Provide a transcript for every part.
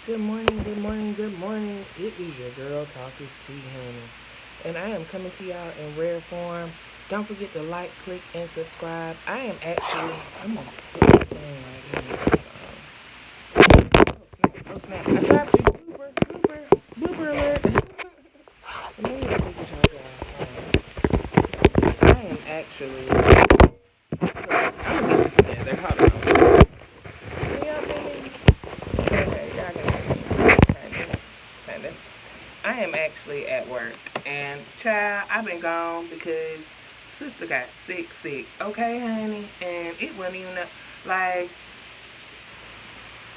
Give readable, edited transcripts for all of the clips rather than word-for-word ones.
Good morning, good morning, good morning. It is your girl, Talk is Tea, honey. And I am coming to y'all in rare form. Don't forget to like, click, and subscribe. I'm going to put this thing right here. Oh, snap. I dropped you. Blooper alert. Let me take the charger off. I am actually, I'm going to get this together. Hold on. Can y'all see me? Okay, y'all can see me. Kinda. I am actually at work, and child, I've been gone because sister got sick, okay, honey, and it wasn't even like,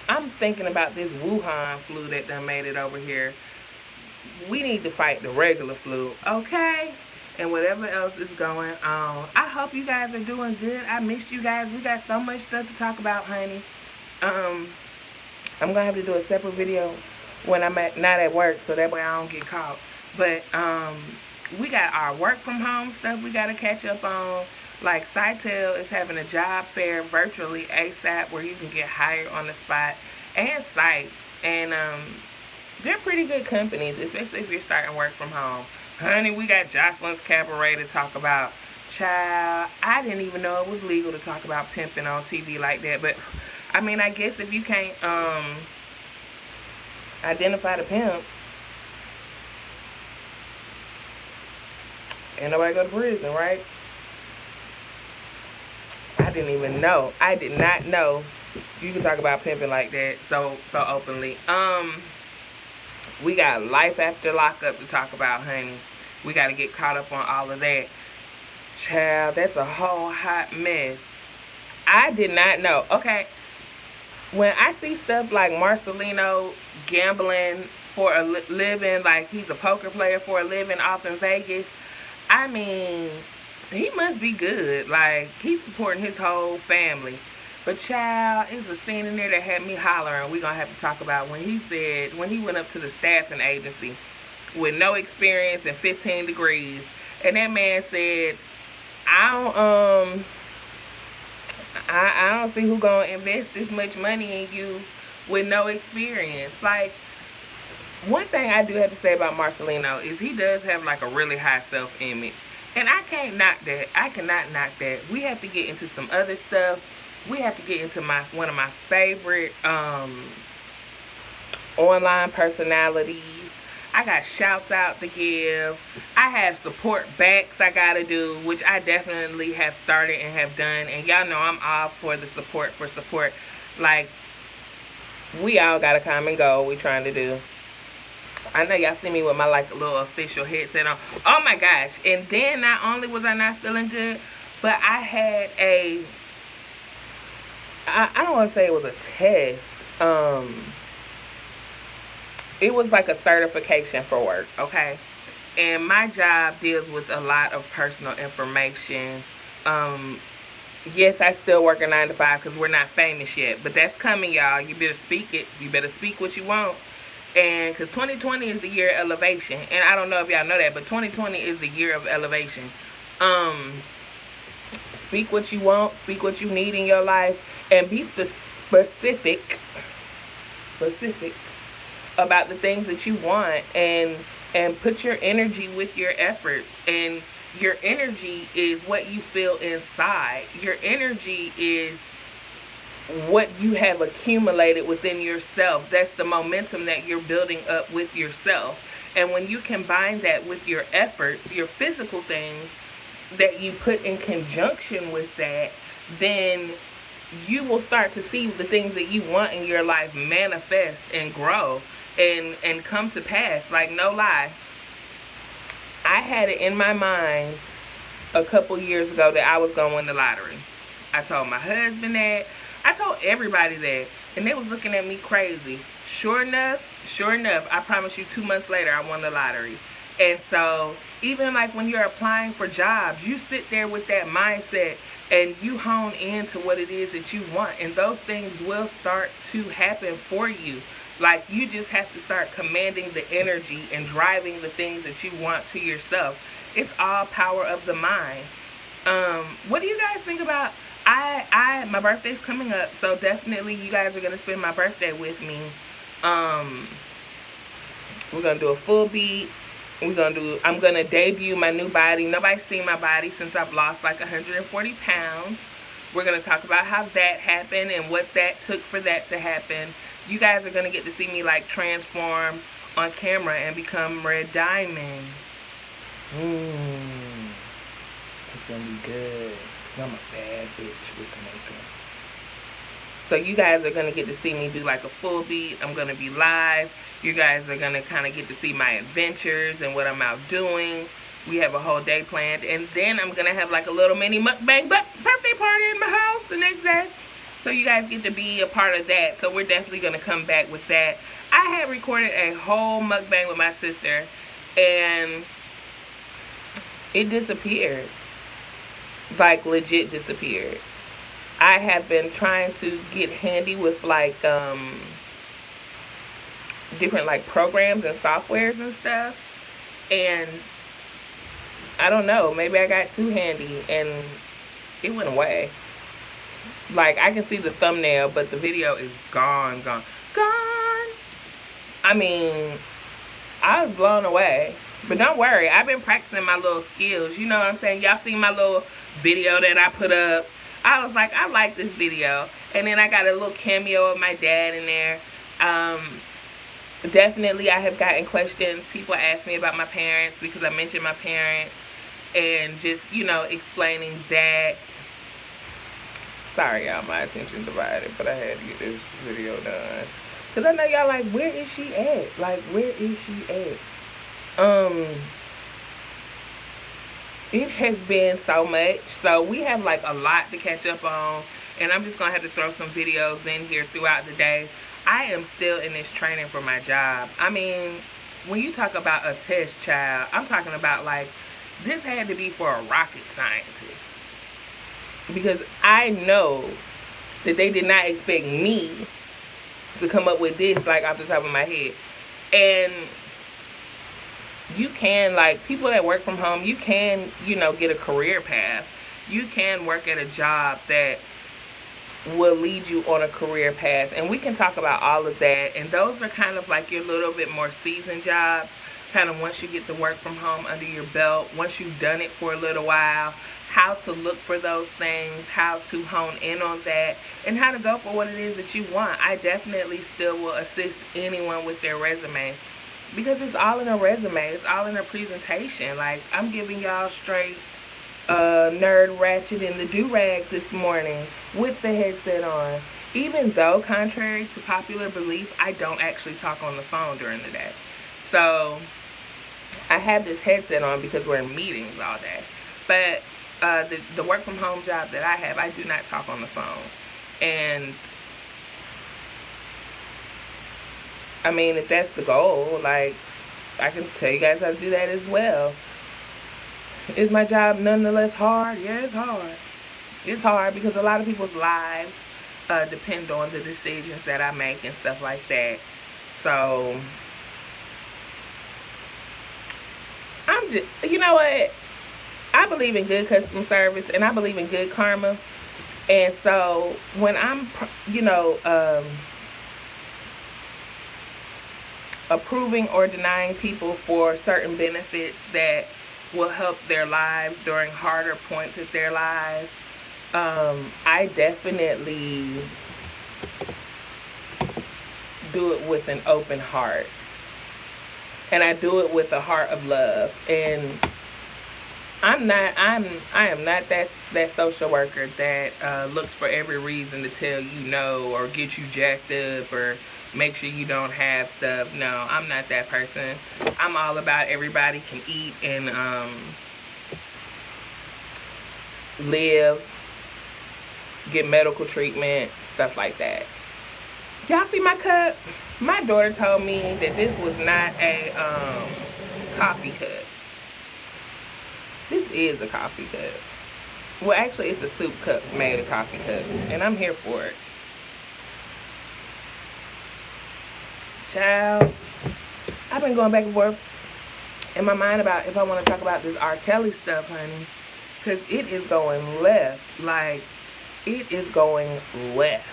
I'm thinking about this Wuhan flu that done made it over here. We need to fight the regular flu, okay? And whatever else is going on. I hope you guys are doing good. I missed you guys. We got so much stuff to talk about, honey. Um, I'm gonna have to do a separate video when I'm not at work, so that way I don't get caught. But we got our work from home stuff we gotta catch up on. Like Sitel is having a job fair virtually ASAP where you can get hired on the spot, and sites, and they're pretty good companies, especially if you're starting work from home. Honey, we got Joseline's Cabaret to talk about. Child, I didn't even know it was legal to talk about pimping on TV like that, but I mean, I guess if you can't identify the pimp, ain't nobody go to prison, right? I didn't even know. I did not know you can talk about pimping like that so openly. We got life after lockup to talk about, honey. We got to get caught up on all of that. Child, that's a whole hot mess. I did not know. Okay, when I see stuff like Marcelino gambling for a living, like he's a poker player for a living off in Vegas, I mean, he must be good. Like, he's supporting his whole family. But child, it's a scene in there that had me hollering. We're going to have to talk about when he went up to the staffing agency with no experience and 15 degrees. And that man said, I don't see who gonna invest this much money in you with no experience. Like, one thing I do have to say about Marcelino is he does have like a really high self-image, and I can't knock that. I cannot knock that. We have to get into some other stuff. We have to get into one of my favorite online personalities. I got shouts out to give. I have support backs I gotta do, which I definitely have started and have done. And y'all know I'm all for the support for support. Like, we all got a common goal we trying to do. I know y'all see me with my like little official headset on. Oh my gosh. And then not only was I not feeling good, but I had I don't want to say it was a test. It was like a certification for work, okay? And my job deals with a lot of personal information. Yes, I still work a 9 to 5 because we're not famous yet, but that's coming, y'all. You better speak it. You better speak what you want. And because 2020 is the year of elevation, and I don't know if y'all know that, but 2020 is the year of elevation. Speak what you want, speak what you need in your life, and be specific about the things that you want, and put your energy with your efforts. And your energy is what you feel inside. Your energy is what you have accumulated within yourself. That's the momentum that you're building up with yourself. And when you combine that with your efforts, your physical things that you put in conjunction with that, then you will start to see the things that you want in your life manifest and grow and come to pass. Like, no lie, I had it in my mind a couple years ago that I was going to win the lottery. I told my husband that. I told everybody that. And they was looking at me crazy. Sure enough, I promise you 2 months later, I won the lottery. And so, even like when you're applying for jobs, you sit there with that mindset and you hone into what it is that you want. And those things will start to happen for you. Like, you just have to start commanding the energy and driving the things that you want to yourself. It's all power of the mind. What do you guys think about, my birthday's coming up, so definitely you guys are going to spend my birthday with me. We're gonna do a full beat. I'm gonna debut my new body. Nobody's seen my body since I've lost like 140 pounds. We're gonna talk about how that happened and what that took for that to happen. You guys are gonna get to see me like transform on camera and become Red Diamond. It's gonna be good. I'm a bad bitch with the makeup. So you guys are gonna get to see me do like a full beat. I'm gonna be live. You guys are gonna kind of get to see my adventures and what I'm out doing. We have a whole day planned, and then I'm gonna have like a little mini mukbang birthday party in my house the next day. So you guys get to be a part of that. So we're definitely gonna come back with that. I had recorded a whole mukbang with my sister, and it disappeared. Like legit disappeared. I have been trying to get handy with like different like programs and softwares and stuff, and I don't know, maybe I got too handy and it went away. Like I can see the thumbnail, but the video is gone. I mean, I was blown away. But don't worry, I've been practicing my little skills. You know what I'm saying? Y'all seen my little video that I put up. I was like, I like this video. And then I got a little cameo of my dad in there. Definitely, I have gotten questions. People ask me about my parents because I mentioned my parents. And just, you know, explaining that. Sorry, y'all, my attention divided. But I had to get this video done. Because I know y'all like, where is she at? Like, where is she at? It has been so much. So we have like a lot to catch up on. And I'm just going to have to throw some videos in here throughout the day. I am still in this training for my job. I mean, when you talk about a test, child, I'm talking about like, this had to be for a rocket scientist. Because I know that they did not expect me to come up with this like off the top of my head. And you can, like, people that work from home, you can, you know, get a career path. You can work at a job that will lead you on a career path. And we can talk about all of that. And those are kind of like your little bit more seasoned jobs. Kind of once you get the work from home under your belt, once you've done it for a little while, how to look for those things, how to hone in on that, and how to go for what it is that you want. I definitely still will assist anyone with their resume. Because it's all in a resume. It's all in a presentation. Like, I'm giving y'all straight nerd ratchet in the do-rag this morning with the headset on. Even though, contrary to popular belief, I don't actually talk on the phone during the day. So, I have this headset on because we're in meetings all day. But the work from home job that I have, I do not talk on the phone. And I mean, if that's the goal, like, I can tell you guys how to do that as well. Is my job nonetheless hard? Yeah, it's hard. It's hard because a lot of people's lives depend on the decisions that I make and stuff like that. So, I'm just, you know what? I believe in good customer service and I believe in good karma. And so, when I'm, you know, approving or denying people for certain benefits that will help their lives during harder points of their lives, I definitely do it with an open heart. And I do it with a heart of love. And I am not that social worker that looks for every reason to tell you no or get you jacked up or make sure you don't have stuff. No, I'm not that person. I'm all about everybody can eat and live, get medical treatment, stuff like that. Y'all see my cup? My daughter told me that this was not a coffee cup. This is a coffee cup. Well, actually, it's a soup cup made of coffee cup, and I'm here for it. Child, I've been going back and forth in my mind about if I want to talk about this R.kelly stuff, honey, because it is going left. Like, it is going left.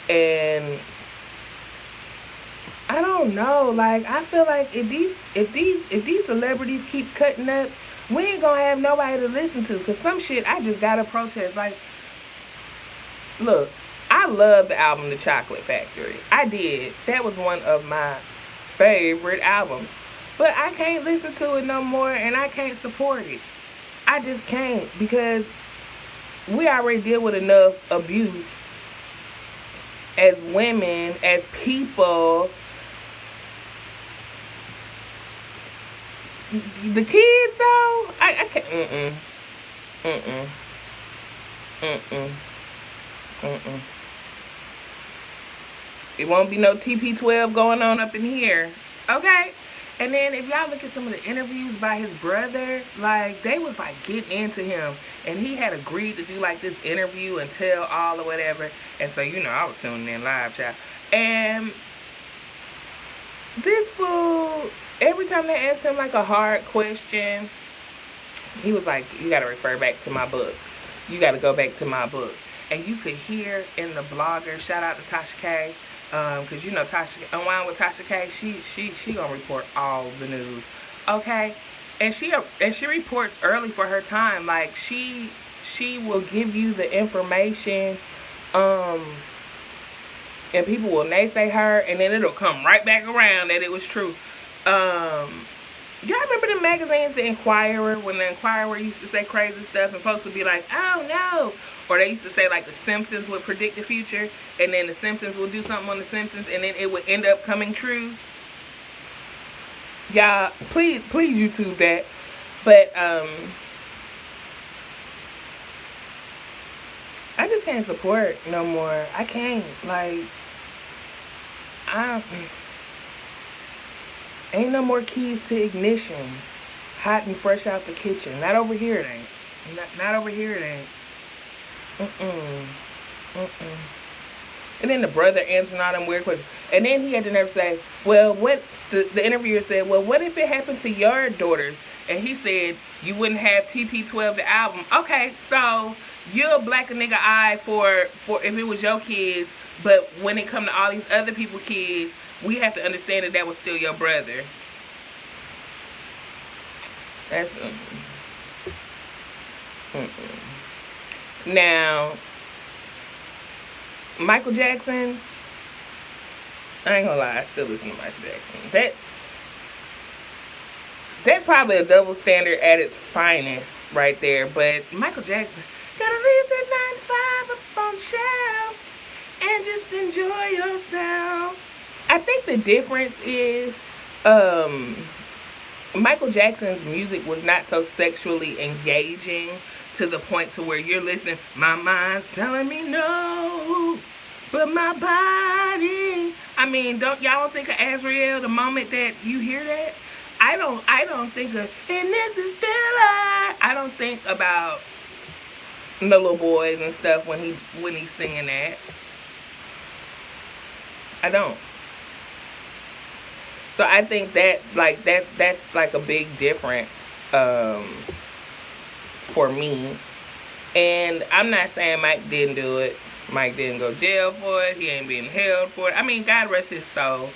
And I don't know. Like, I feel like if these celebrities keep cutting up, we ain't gonna have nobody to listen to. Cause some shit I just gotta protest. Like, look, I love the album The Chocolate Factory. I did. That was one of my favorite albums. But I can't listen to it no more, and I can't support it. I just can't, because we already deal with enough abuse as women, as people. The kids though, I can't. Mm-mm. Mm-mm. Mm-mm. It won't be no TP12 going on up in here. Okay? And then if y'all look at some of the interviews by his brother, like, they was like getting into him. And he had agreed to do like this interview and tell all or whatever. And so, I was tuning in live, child. And this fool, every time they asked him like a hard question, he was like, you gotta refer back to my book. You gotta go back to my book. And you could hear in the blogger, shout out to Tasha K, because Tasha, Unwind with Tasha K, she gonna report all the news, okay? And she reports early for her time. Like, she will give you the information, and people will naysay her, and then it'll come right back around that it was true. Y'all remember the magazines, The Inquirer, when The Inquirer used to say crazy stuff and folks would be like, oh no. Or they used to say like The Simpsons would predict the future, and then The Simpsons would do something on The Simpsons, and then it would end up coming true. Y'all, please YouTube that. But I just can't support no more. I can't. Like, ain't no more keys to ignition. Hot and fresh out the kitchen. Not over here, it ain't. Not over here, it ain't. And then the brother answering all them weird questions. And then he had the nerve to say, well, what, the interviewer said, well, what if it happened to your daughters? And he said, you wouldn't have TP12 the album. Okay, so you'll black a nigga eye for if it was your kids, but when it come to all these other people's kids, we have to understand that that was still your brother. That's Now, Michael Jackson, I ain't gonna lie, I still listen to Michael Jackson. That's probably a double standard at its finest right there. But Michael Jackson, gotta leave that 9 to 5 up on the shelf and just enjoy yourself. I think the difference is Michael Jackson's music was not so sexually engaging to the point to where you're listening, my mind's telling me no, but my body. I mean, y'all think of Azriel the moment that you hear that? I don't think of, and this is still I don't think about the little boys and stuff when he's singing that. I don't. So I think that that's like a big difference for me. And I'm not saying Mike didn't do it. Mike didn't go to jail for it. He ain't being held for it. I mean, God rest his soul.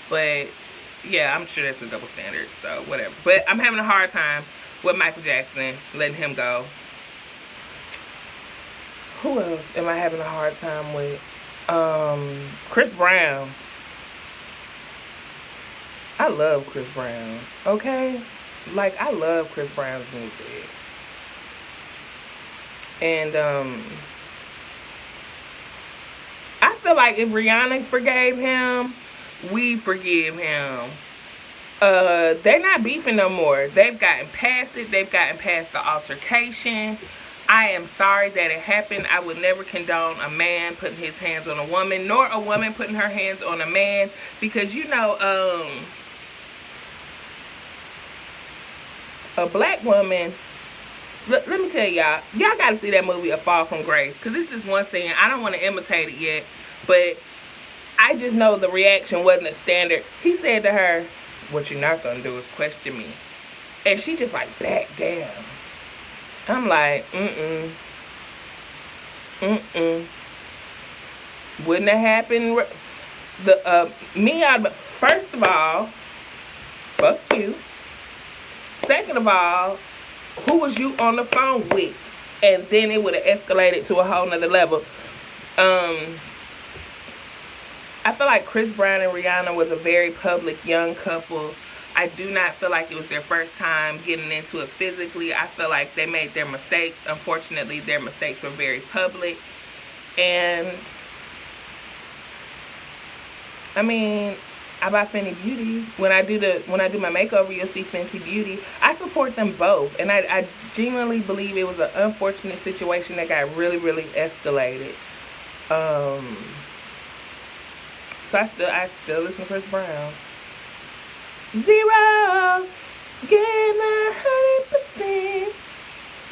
But yeah, I'm sure that's a double standard. So whatever. But I'm having a hard time with Michael Jackson, letting him go. Who else am I having a hard time with? Chris Brown. I love Chris Brown. Okay? Like, I love Chris Brown's music. And I feel like if Rihanna forgave him, we forgive him. They're not beefing no more. They've gotten past it. They've gotten past the altercation. I am sorry that it happened. I would never condone a man putting his hands on a woman, nor a woman putting her hands on a man, because a black woman, let me tell y'all gotta see that movie A Fall from Grace, because this is one scene. I don't want to imitate it yet, but I just know the reaction wasn't a standard. He said to her, what you're not gonna do is question me. And she just like backed down. I'm like, wouldn't have happened. me out of, first of all, fuck you. Second of all, who was you on the phone with? And then it would have escalated to a whole nother level. I feel like Chris Brown and Rihanna was a very public young couple. I do not feel like it was their first time getting into it physically. I feel like they made their mistakes. Unfortunately, their mistakes were very public. And I mean, I buy Fenty Beauty. When I do my makeover, you'll see Fenty Beauty. I support them both, and I genuinely believe it was an unfortunate situation that got really, really escalated. So I still listen to Chris Brown. Zero, getting 100%.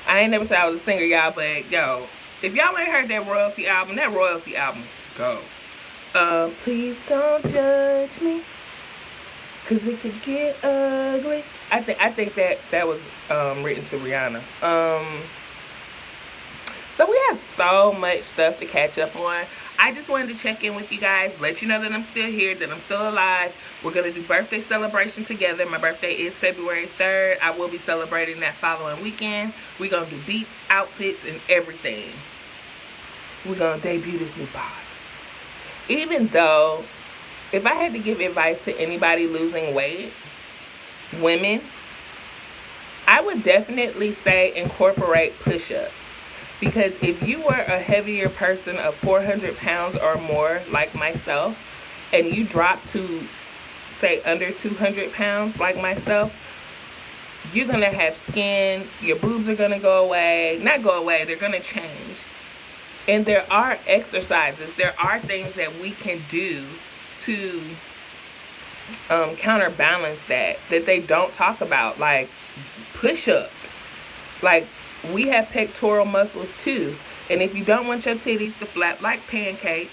I ain't never said I was a singer, y'all, but yo, if y'all ain't heard that Royalty album, go. Please don't judge me, 'cause it could get ugly. I think that was written to Rihanna. So we have so much stuff to catch up on. I just wanted to check in with you guys, let you know that I'm still here, that I'm still alive. We're going to do birthday celebration together. My birthday is February 3rd. I will be celebrating that following weekend. We're going to do beats, outfits, and everything. We're going to debut this new pod. Even though, if I had to give advice to anybody losing weight, women, I would definitely say incorporate push-ups. Because if you were a heavier person of 400 pounds or more, like myself, and you drop to, say, under 200 pounds, like myself, you're going to have skin, your boobs are going to go away. Not go away, they're going to change. And there are exercises, there are things that we can do to counterbalance that they don't talk about, like push-ups. Like, we have pectoral muscles too, and if you don't want your titties to flap like pancakes,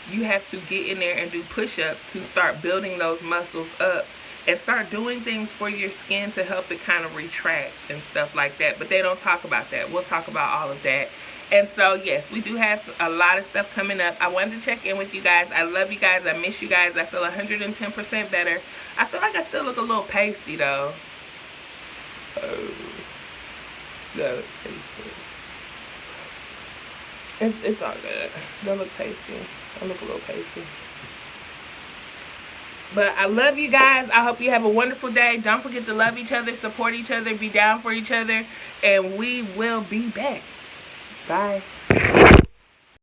you have to get in there and do push-ups to start building those muscles up and start doing things for your skin to help it kind of retract and stuff like that. But they don't talk about that. We'll talk about all of that. And so yes, we do have a lot of stuff coming up. I wanted to check in with you guys. I love you guys. I miss you guys. I feel 110% better. I feel like I still look a little pasty though. It's all good. Don't look pasty. I look a little pasty. But I love you guys. I hope you have a wonderful day. Don't forget to love each other, support each other, be down for each other, and we will be back. Bye.